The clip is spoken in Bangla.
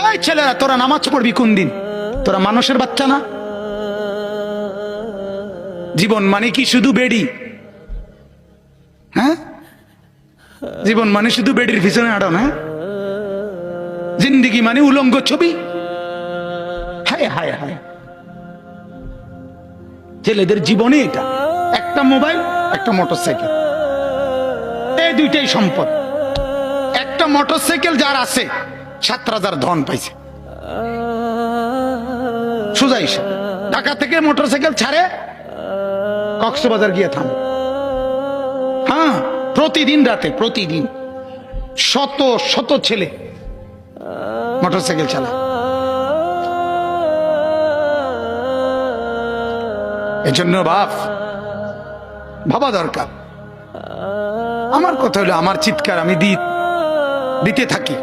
ওই ছেলেরা তোরা নামাজ পড়বি কোন দিন? তোরা মানুষের বাচ্চা না? জীবন মানে কি শুধু বেড়ি? হ্যাঁ, জীবন মানে শুধু বেডির পিছনে আড়ানো? হ্যাঁ, জিন্দিগি মানে উলঙ্গ ছবি? হায় হায় হায়, ছেলেদের জীবনে এটা একটা মোবাইল, একটা মোটরসাইকেল, এই দুইটাই সম্পদ। একটা মোটরসাইকেল যার আছে 7,000 ধন পাইছে। সোজা হিসাব, ঢাকা থেকে মোটরসাইকেল ছাড়ে কক্সবাজার গিয়ে থামে। হ্যাঁ, প্রতিদিন রাতে, প্রতিদিন শত শত ছেলে মোটরসাইকেল চালায়। এজন্য ভাবা দরকার। আমার কথা হলো, আমার চিৎকার আমি দিতে থাকি।